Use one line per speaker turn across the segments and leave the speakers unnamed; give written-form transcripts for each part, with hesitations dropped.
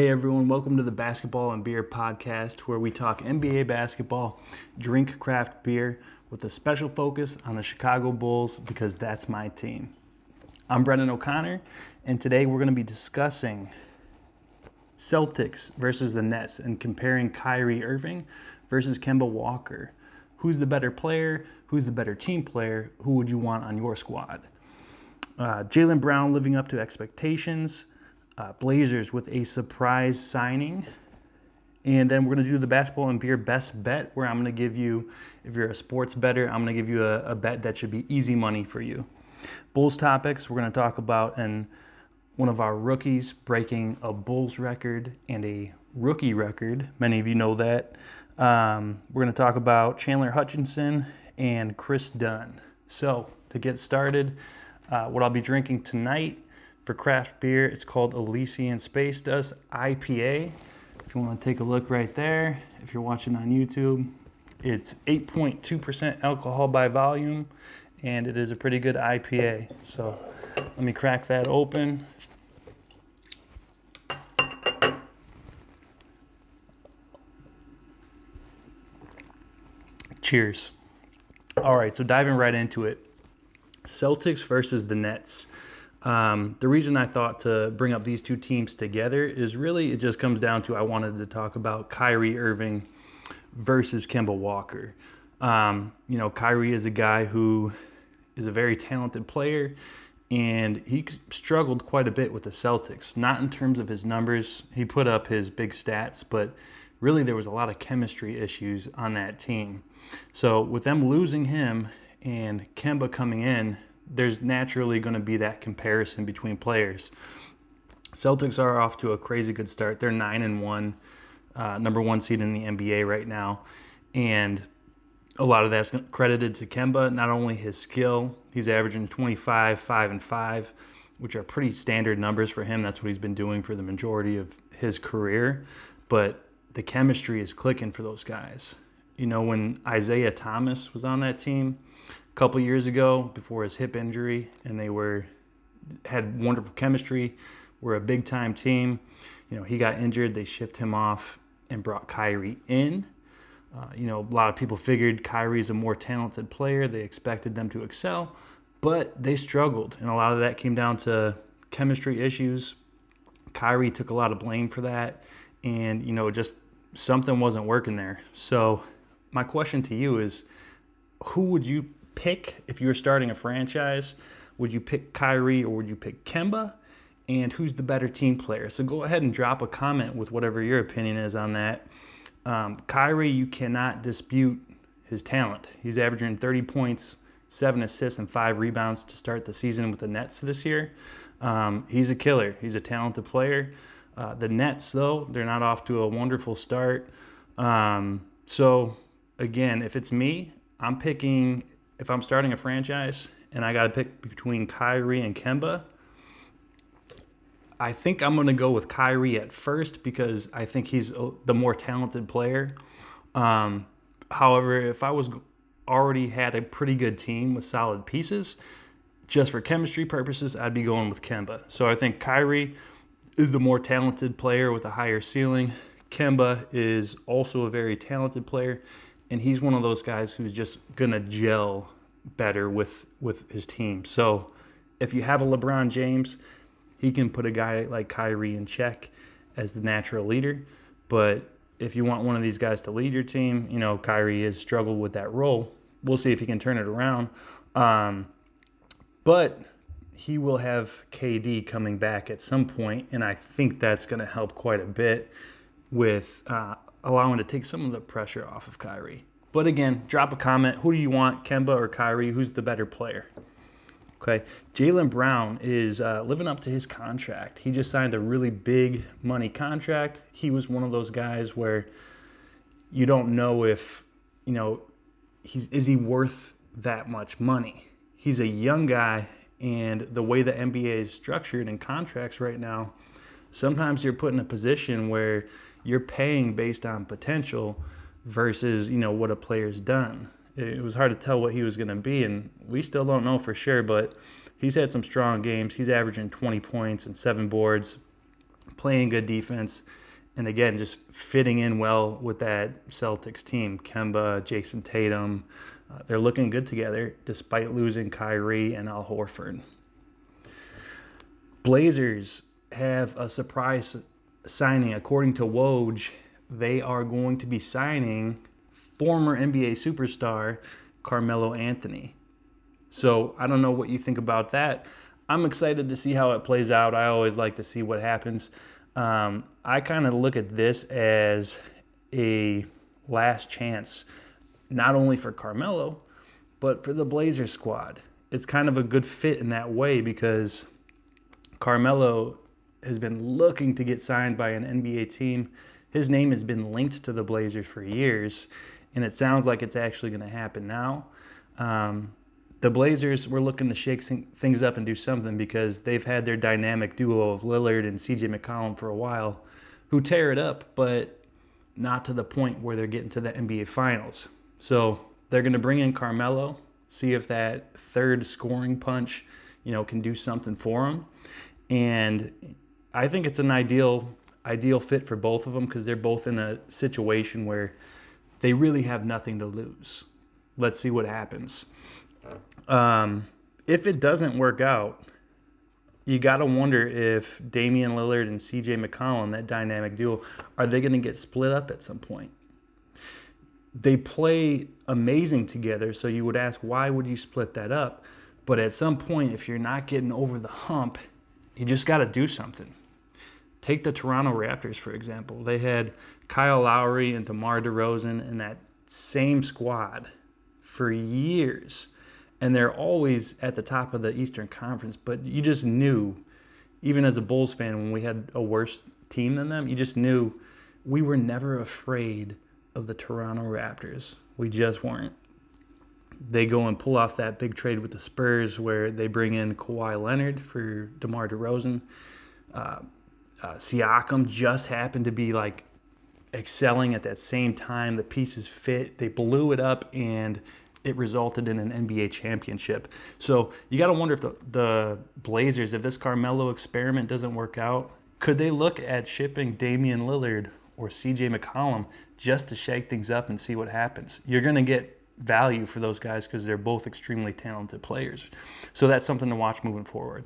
Hey everyone, welcome to the Basketball and Beer Podcast, where we talk NBA basketball, drink craft beer, with a special focus on the Chicago Bulls because that's my team. I'm Brennan O'Connor, and today we're going to be discussing Celtics versus the Nets and comparing Kyrie Irving versus Kemba Walker. Who's the better player? Who's the better team player? Who would you want on your squad? Jalen Brown living up to expectations. Blazers with a surprise signing. And then we're going to do the Basketball and Beer Best Bet, where I'm going to give you, if you're a sports bettor, I'm going to give you a bet that should be easy money for you. Bulls topics, we're going to talk about one of our rookies breaking a Bulls record and a rookie record. Many of you know that. We're going to talk about Chandler Hutchinson and Chris Dunn. So to get started, what I'll be drinking tonight for craft beer, it's called Elysian Space Dust IPA. If you want to take a look right there, if you're watching on YouTube, it's 8.2% alcohol by volume, and it is a pretty good IPA. So let me crack that open. Cheers. All right, so diving right into it. Celtics versus the Nets. The reason I thought to bring up these two teams together is really it just comes down to I wanted to talk about Kyrie Irving versus Kemba Walker. Kyrie is a guy who is a very talented player, and he struggled quite a bit with the Celtics. Not in terms of his numbers. He put up his big stats, but really there was a lot of chemistry issues on that team. So with them losing him and Kemba coming in, there's naturally going to be that comparison between players. Celtics are off to a crazy good start. They're 9-1, number one seed in the NBA right now. And a lot of that's credited to Kemba, not only his skill. He's averaging 25, 5, and 5, which are pretty standard numbers for him. That's what he's been doing for the majority of his career. But the chemistry is clicking for those guys. When Isaiah Thomas was on that team couple years ago before his hip injury, and they had wonderful chemistry, were a big time team. He got injured, they shipped him off and brought Kyrie in. A lot of people figured Kyrie's a more talented player. They expected them to excel, but they struggled, and a lot of that came down to chemistry issues. Kyrie took a lot of blame for that, and just something wasn't working there. So my question to you is, who would you pick if you were starting a franchise? Would you pick Kyrie or would you pick Kemba? And who's the better team player? So go ahead and drop a comment with whatever your opinion is on that. Kyrie, you cannot dispute his talent. He's averaging 30 points, 7 assists, and 5 rebounds to start the season with the Nets this year. He's a killer. He's a talented player. The Nets, though, they're not off to a wonderful start. So, again, if it's me, I'm picking, if I'm starting a franchise and I got to pick between Kyrie and Kemba, I think I'm going to go with Kyrie at first because I think he's the more talented player. However, if I was already had a pretty good team with solid pieces, just for chemistry purposes, I'd be going with Kemba. So I think Kyrie is the more talented player with a higher ceiling. Kemba is also a very talented player, and he's one of those guys who's just going to gel better with his team. So if you have a LeBron James, he can put a guy like Kyrie in check as the natural leader. But if you want one of these guys to lead your team, Kyrie has struggled with that role. We'll see if he can turn it around. But he will have KD coming back at some point, and I think that's going to help quite a bit with allowing to take some of the pressure off of Kyrie. But again, drop a comment. Who do you want, Kemba or Kyrie? Who's the better player? Okay, Jalen Brown is living up to his contract. He just signed a really big money contract. He was one of those guys where you don't know if, is he worth that much money? He's a young guy, and the way the NBA is structured in contracts right now, sometimes you're put in a position where you're paying based on potential versus, what a player's done. It was hard to tell what he was going to be, and we still don't know for sure, but he's had some strong games. He's averaging 20 points and 7 boards, playing good defense, and again, just fitting in well with that Celtics team. Kemba, Jason Tatum, they're looking good together despite losing Kyrie and Al Horford. Blazers have a surprise signing. According to Woj, they are going to be signing former NBA superstar Carmelo Anthony. So I don't know what you think about that. I'm excited to see how it plays out. I always like to see what happens. I kind of look at this as a last chance, not only for Carmelo, but for the Blazers squad. It's kind of a good fit in that way because Carmelo has been looking to get signed by an NBA team. His name has been linked to the Blazers for years, and it sounds like it's actually going to happen now. The Blazers were looking to shake things up and do something because they've had their dynamic duo of Lillard and CJ McCollum for a while who tear it up, but not to the point where they're getting to the NBA Finals. So they're going to bring in Carmelo, see if that third scoring punch, can do something for him. And I think it's an ideal fit for both of them because they're both in a situation where they really have nothing to lose. Let's see what happens. If it doesn't work out, you got to wonder if Damian Lillard and CJ McCollum, that dynamic duo, are they going to get split up at some point? They play amazing together, so you would ask, why would you split that up? But at some point, if you're not getting over the hump, you just got to do something. Take the Toronto Raptors, for example. They had Kyle Lowry and DeMar DeRozan in that same squad for years. And they're always at the top of the Eastern Conference. But you just knew, even as a Bulls fan, when we had a worse team than them, you just knew we were never afraid of the Toronto Raptors. We just weren't. They go and pull off that big trade with the Spurs where they bring in Kawhi Leonard for DeMar DeRozan. Siakam just happened to be excelling at that same time. The pieces fit. They blew it up, and it resulted in an NBA championship. So you got to wonder if the Blazers, if this Carmelo experiment doesn't work out, could they look at shipping Damian Lillard or CJ McCollum just to shake things up and see what happens? You're going to get value for those guys because they're both extremely talented players. So that's something to watch moving forward.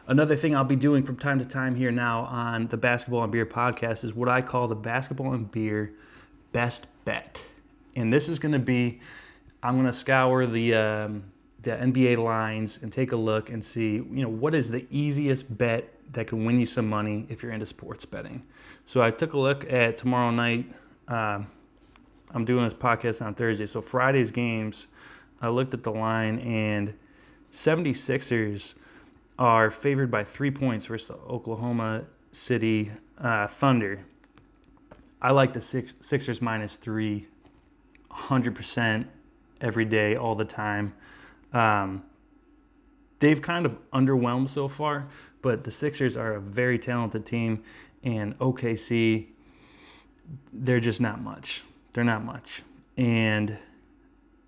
Another thing I'll be doing from time to time here now on the Basketball and Beer podcast is what I call the Basketball and Beer Best Bet. And this is going to be, I'm going to scour the NBA lines and take a look and see, what is the easiest bet that can win you some money if you're into sports betting. So I took a look at tomorrow night. I'm doing this podcast on Thursday. So Friday's games, I looked at the line, and 76ers are favored by 3 points versus the Oklahoma City Thunder. I like the Sixers minus 3, 100% every day, all the time. They've kind of underwhelmed so far, but the Sixers are a very talented team, and OKC, they're just not much. They're not much. And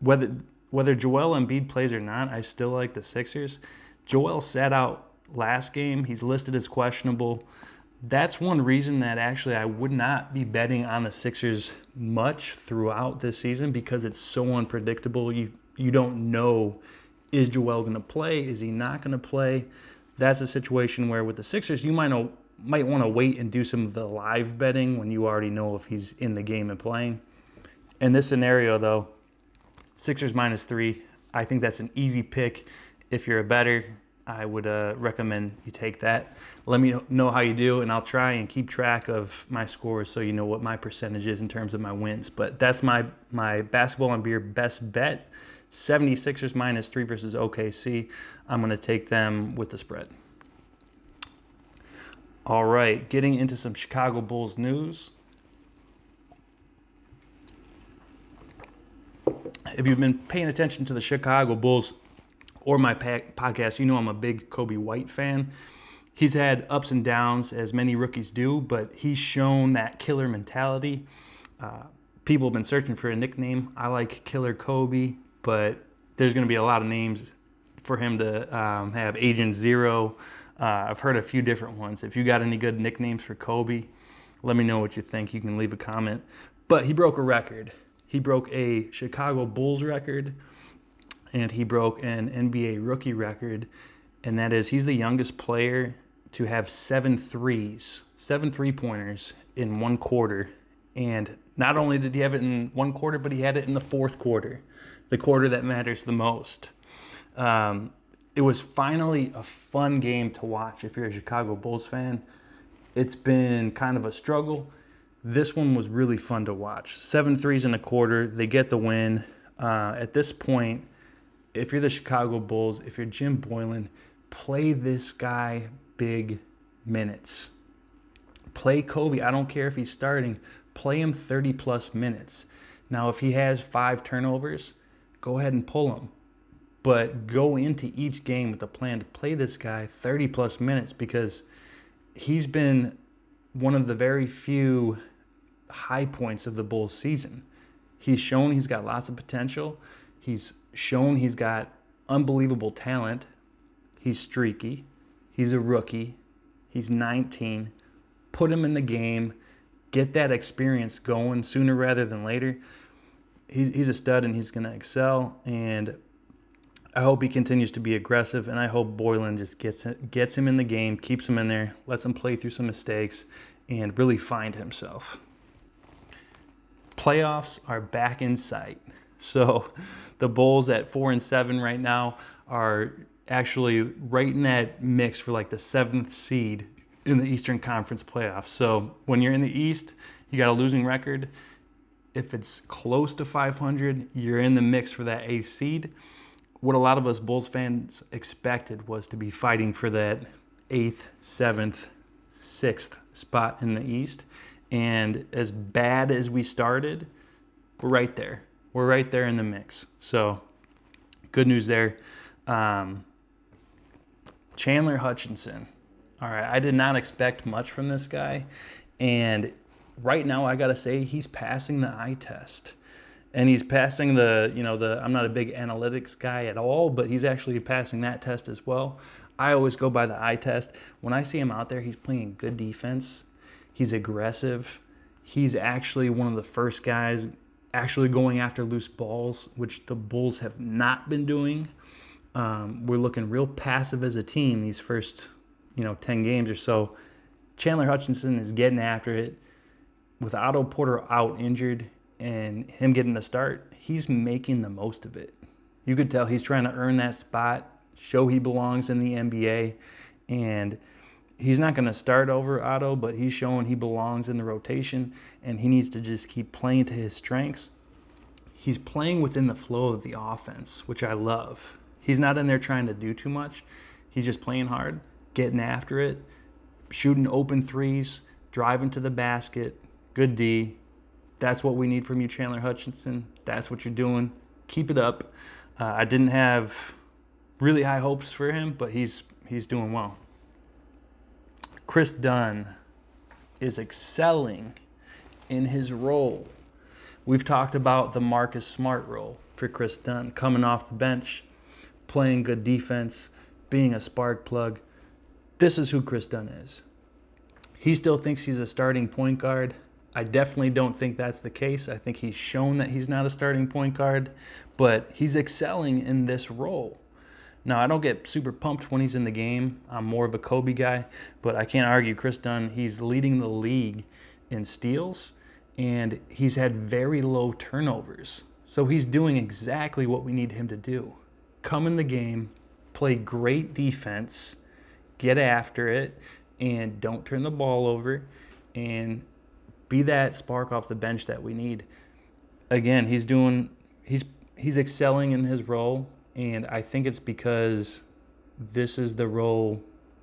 whether Joel Embiid plays or not, I still like the Sixers. Joel sat out last game. He's listed as questionable. That's one reason that actually I would not be betting on the Sixers much throughout this season because it's so unpredictable. You don't know, is Joel going to play? Is he not going to play? That's a situation where with the Sixers, you might want to wait and do some of the live betting when you already know if he's in the game and playing. In this scenario, though, Sixers minus 3, I think that's an easy pick. If you're a bettor, I would recommend you take that. Let me know how you do, and I'll try and keep track of my scores so you know what my percentage is in terms of my wins. But that's my Basketball and Beer best bet. 76ers minus 3 versus OKC. I'm going to take them with the spread. All right, getting into some Chicago Bulls news. If you've been paying attention to the Chicago Bulls or my podcast, you know I'm a big Kobe White fan. He's had ups and downs, as many rookies do, but he's shown that killer mentality. People have been searching for a nickname. I like Killer Kobe, but there's going to be a lot of names for him to have Agent Zero, I've heard a few different ones. If you got any good nicknames for Kobe, let me know what you think. You can leave a comment. But he broke a record. He broke a Chicago Bulls record, and he broke an NBA rookie record, and that is he's the youngest player to have 7 3-pointers in one quarter. And not only did he have it in one quarter, but he had it in the fourth quarter, the quarter that matters the most. It was finally a fun game to watch if you're a Chicago Bulls fan. It's been kind of a struggle. This one was really fun to watch. 7 threes in a quarter. They get the win. At this point, if you're the Chicago Bulls, if you're Jim Boylen, play this guy big minutes. Play Kobe. I don't care if he's starting. Play him 30-plus minutes. Now, if he has 5 turnovers, go ahead and pull him. But go into each game with a plan to play this guy 30-plus minutes, because he's been one of the very few high points of the Bulls season. He's shown he's got lots of potential. He's shown he's got unbelievable talent. He's streaky. He's a rookie. He's 19. Put him in the game. Get that experience going sooner rather than later. He's a stud, and he's going to excel. And I hope he continues to be aggressive, and I hope Boylen just gets him in the game, keeps him in there, lets him play through some mistakes, and really find himself. Playoffs are back in sight. So the Bulls at 4-7 right now are actually right in that mix for like the 7th seed in the Eastern Conference playoffs. So when you're in the East, you got a losing record. If it's close to 500, you're in the mix for that 8th seed. What a lot of us Bulls fans expected was to be fighting for that 8th, 7th, 6th spot in the East. And as bad as we started, we're right there. We're right there in the mix. So good news there. Chandler Hutchinson. All right, I did not expect much from this guy. And right now, I got to say, he's passing the eye test. And he's passing I'm not a big analytics guy at all, but he's actually passing that test as well. I always go by the eye test. When I see him out there, he's playing good defense. He's aggressive. He's actually one of the first guys actually going after loose balls, which the Bulls have not been doing. We're looking real passive as a team these first, 10 games or so. Chandler Hutchinson is getting after it. With Otto Porter out injured and him getting the start, he's making the most of it. You could tell he's trying to earn that spot, show he belongs in the NBA, and he's not going to start over Otto, but he's showing he belongs in the rotation, and he needs to just keep playing to his strengths. He's playing within the flow of the offense, which I love. He's not in there trying to do too much. He's just playing hard, getting after it, shooting open threes, driving to the basket, good D. That's what we need from you, Chandler Hutchinson. That's what you're doing. Keep it up. I didn't have really high hopes for him, but he's doing well. Chris Dunn is excelling in his role. We've talked about the Marcus Smart role for Chris Dunn, coming off the bench, playing good defense, being a spark plug. This is who Chris Dunn is. He still thinks he's a starting point guard. I definitely don't think that's the case. I think he's shown that he's not a starting point guard, but he's excelling in this role. Now, I don't get super pumped when he's in the game. I'm more of a Kobe guy, but I can't argue Chris Dunn, he's leading the league in steals, and he's had very low turnovers. So he's doing exactly what we need him to do. Come in the game, play great defense, get after it, and don't turn the ball over, and be that spark off the bench that we need. Again, he's excelling in his role, and I think it's because this is the role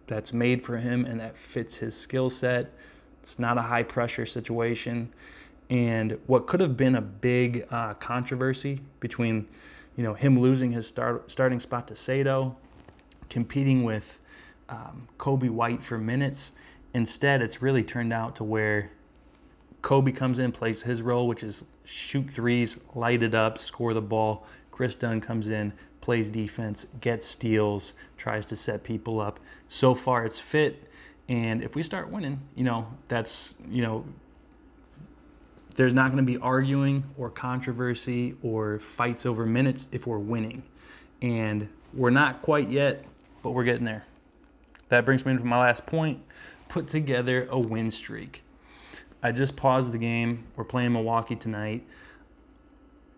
that's made for him and that fits his skill set. It's not a high pressure situation. And what could have been a big controversy between, him losing his starting spot to Sato, competing with Kobe White for minutes, instead it's really turned out to where Kobe comes in, plays his role, which is shoot threes, light it up, score the ball. Chris Dunn comes in, plays defense, gets steals, tries to set people up. So far, it's fit. And if we start winning, that's, there's not going to be arguing or controversy or fights over minutes if we're winning. And we're not quite yet, but we're getting there. That brings me to my last point. Put together a win streak. I just paused the game. We're playing Milwaukee tonight.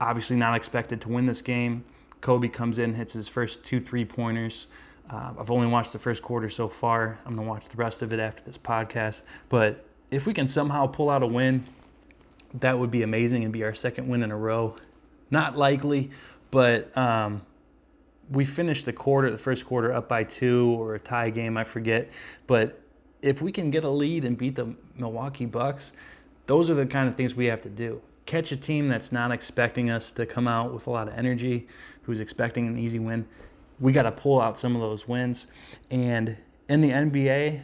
Obviously not expected to win this game. Kobe comes in, hits his first 2 3-pointers. I've only watched the first quarter so far. I'm going to watch the rest of it after this podcast. But if we can somehow pull out a win, that would be amazing and be our second win in a row. Not likely, but we finished the first quarter up by 2 or a tie game, I forget. But if we can get a lead and beat the Milwaukee Bucks, those are the kind of things we have to do. Catch a team that's not expecting us to come out with a lot of energy, who's expecting an easy win. We got to pull out some of those wins. And in the NBA,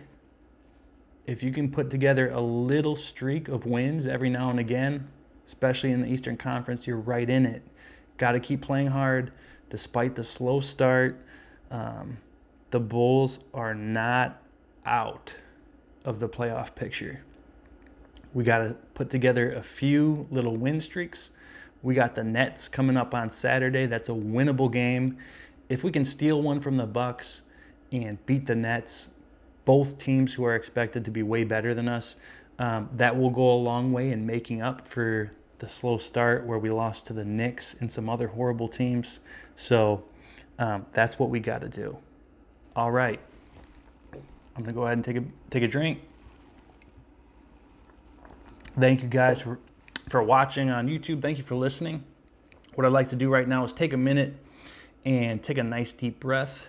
if you can put together a little streak of wins every now and again, especially in the Eastern Conference, you're right in it. Got to keep playing hard despite the slow start. The Bulls are not out of the playoff picture. We got to put together a few little win streaks. We got the Nets coming up on Saturday. That's a winnable game. If we can steal one from the Bucks and beat the Nets, both teams who are expected to be way better than us, that will go a long way in making up for the slow start where we lost to the Knicks and some other horrible teams. So that's what we got to do. All right. I'm going to go ahead and take a drink. Thank you guys for watching on YouTube. Thank you for listening. What I'd like to do right now is take a minute and take a nice deep breath.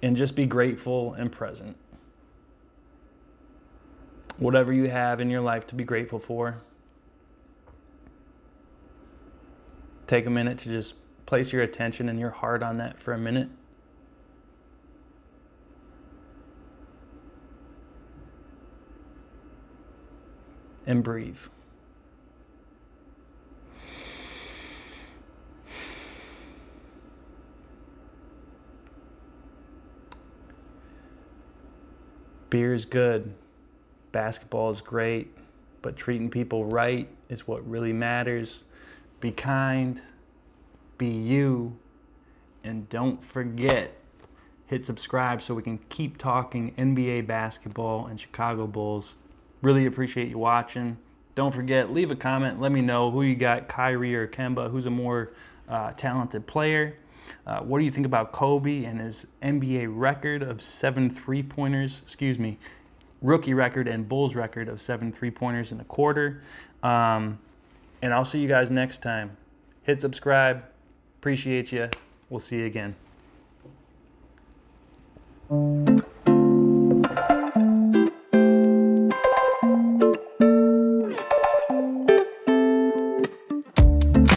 And just be grateful and present. Whatever you have in your life to be grateful for. Take a minute to just place your attention and your heart on that for a minute. And breathe. Beer is good. Basketball is great. But treating people right is what really matters. Be kind. Be you. And don't forget, hit subscribe so we can keep talking NBA basketball and Chicago Bulls. Really appreciate you watching. Don't forget, leave a comment. Let me know who you got, Kyrie or Kemba, who's a more talented player. What do you think about Kobe and his NBA record of 7 3-pointers? Rookie record and Bulls record of 7 3-pointers in a quarter. And I'll see you guys next time. Hit subscribe. Appreciate you. We'll see you again.